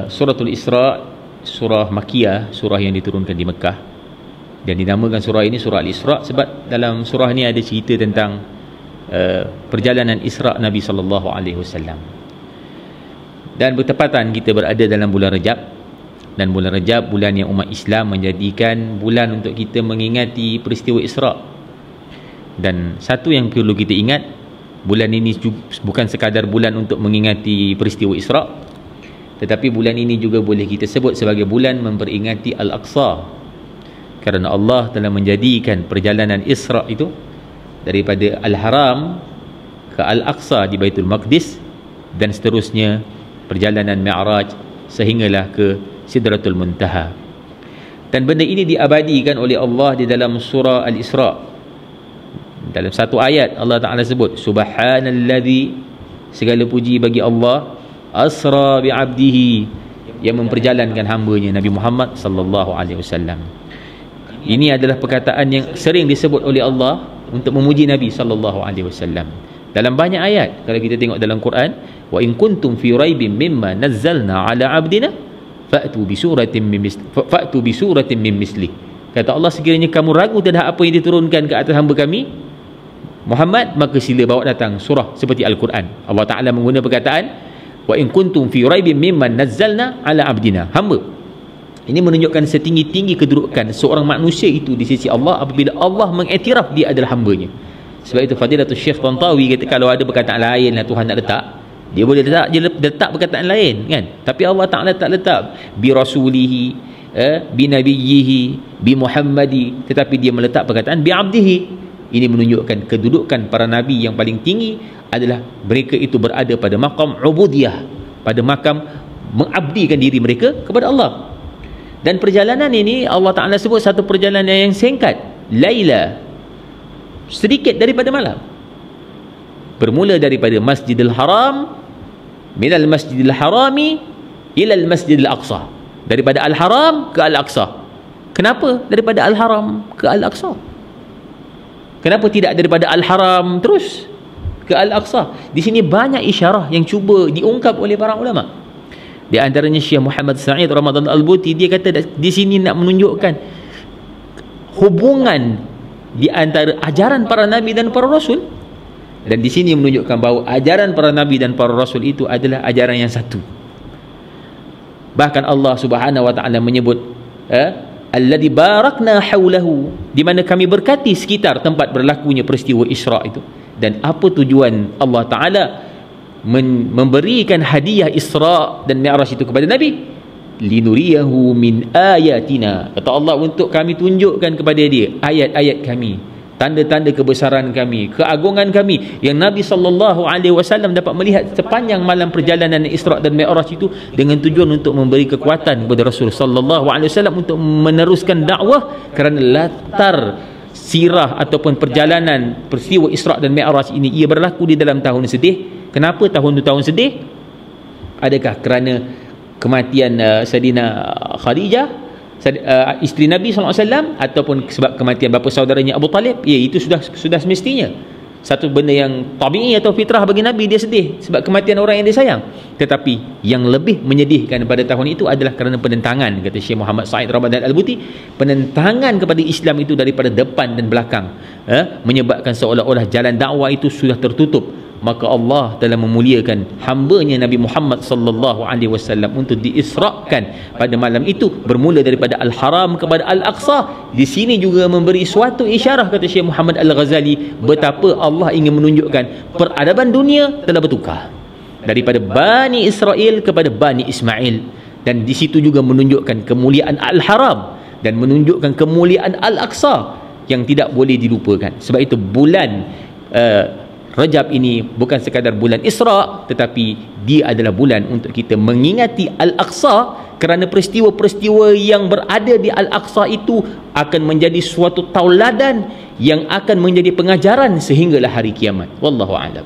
Suratul Isra, surah Makkiyah, surah yang diturunkan di Mekah, dan dinamakan surah ini surah Al-Isra sebab dalam surah ini ada cerita tentang perjalanan Isra Nabi SAW. Dan bertepatan kita berada dalam bulan Rajab, dan bulan Rajab bulan yang umat Islam menjadikan bulan untuk kita mengingati peristiwa Isra. Dan satu yang perlu kita ingat, bulan ini bukan sekadar bulan untuk mengingati peristiwa Isra, tetapi bulan ini juga boleh kita sebut sebagai bulan memperingati Al-Aqsa, kerana Allah telah menjadikan perjalanan Isra itu daripada Al-Haram ke Al-Aqsa di Baitul Maqdis, dan seterusnya perjalanan Mi'raj sehinggalah ke Sidratul Muntaha. Dan benda ini diabadikan oleh Allah di dalam surah Al-Isra. Dalam satu ayat Allah Ta'ala sebut, Subhanalladzi, segala puji bagi Allah, asra bi'abdihi, yang memperjalankan hambanya Nabi Muhammad sallallahu alaihi wasallam. Ini adalah perkataan yang sering disebut oleh Allah untuk memuji Nabi sallallahu alaihi wasallam dalam banyak ayat. Kalau kita tengok dalam Quran, wa in kuntum fi raibin mimma nazzalna ala abdina fa'tu bi suratin min misli. Kata Allah, sekiranya kamu ragu terhadap apa yang diturunkan ke atas hamba kami Muhammad, maka sila bawa datang surah seperti Al-Quran. Allah Ta'ala menggunakan perkataan wa in kuntum fi raibin mimma nazzalna ala abdina, hamba. Ini menunjukkan setinggi-tinggi kedudukan seorang manusia itu di sisi Allah apabila Allah mengiktiraf dia adalah hambanya. Sebab itu Fadilatul Syekh Tantawi kata, kalau ada perkataan lain lah Tuhan nak letak, dia boleh letak perkataan lain kan, tapi Allah Ta'ala tak letak bi rasulihi, bi nabiyyihi, bi Muhammadi, tetapi dia meletak perkataan bi abdihi. Ini menunjukkan kedudukan para nabi yang paling tinggi adalah mereka itu berada pada makam ubudiyah, pada makam mengabdikan diri mereka kepada Allah. Dan perjalanan ini Allah Ta'ala sebut satu perjalanan yang singkat, Laila, sedikit daripada malam, bermula daripada Masjidil Haram, minal Masjidil Harami ilal Masjidil Aqsa, daripada Al-Haram ke Al-Aqsa. Kenapa daripada Al-Haram ke Al-Aqsa? Kenapa tidak daripada Al-Haram terus ke Al-Aqsa? Di sini banyak isyarah yang cuba diungkap oleh para ulama. Di antaranya Syekh Muhammad Sa'id Ramadan Al-Buti, dia kata di sini nak menunjukkan hubungan di antara ajaran para nabi dan para rasul, dan di sini menunjukkan bahawa ajaran para nabi dan para rasul itu adalah ajaran yang satu. Bahkan Allah Subhanahu wa Ta'ala menyebut alladzi barakna haulahu, di mana kami berkati sekitar tempat berlakunya peristiwa Isra itu. Dan apa tujuan Allah Ta'ala memberikan hadiah Isra dan Mi'raj itu kepada Nabi? Linuriyahu min ayatina, kata Allah, untuk kami tunjukkan kepada dia ayat-ayat kami, tanda-tanda kebesaran kami, keagungan kami, yang Nabi SAW dapat melihat sepanjang malam perjalanan Isra dan Mi'raj itu, dengan tujuan untuk memberi kekuatan kepada Rasul SAW untuk meneruskan dakwah. Kerana latar sirah ataupun perjalanan peristiwa Isra dan Mi'raj ini, ia berlaku di dalam tahun sedih. Kenapa tahun itu tahun sedih? Adakah kerana kematian Sayyidina Khadijah, isteri Nabi SAW, ataupun sebab kematian bapa saudaranya Abu Talib? Ya, itu sudah semestinya satu benda yang tabi'i atau fitrah bagi Nabi, dia sedih sebab kematian orang yang dia sayang. Tetapi yang lebih menyedihkan pada tahun itu adalah kerana penentangan, kata Syekh Muhammad Sa'id Ramadan Al-Buti, penentangan kepada Islam itu daripada depan dan belakang, menyebabkan seolah-olah jalan dakwah itu sudah tertutup. Maka Allah telah memuliakan hambanya Nabi Muhammad sallallahu alaihi wasallam untuk diisrakan pada malam itu, bermula daripada Al-Haram kepada Al-Aqsa. Di sini juga memberi suatu isyarah, kata Syekh Muhammad Al-Ghazali, betapa Allah ingin menunjukkan peradaban dunia telah bertukar daripada Bani Israel kepada Bani Ismail. Dan di situ juga menunjukkan kemuliaan Al-Haram dan menunjukkan kemuliaan Al-Aqsa yang tidak boleh dilupakan. Sebab itu bulan Rajab ini bukan sekadar bulan Isra, tetapi dia adalah bulan untuk kita mengingati Al-Aqsa, kerana peristiwa-peristiwa yang berada di Al-Aqsa itu akan menjadi suatu tauladan yang akan menjadi pengajaran sehinggalah hari kiamat. Wallahu a'lam.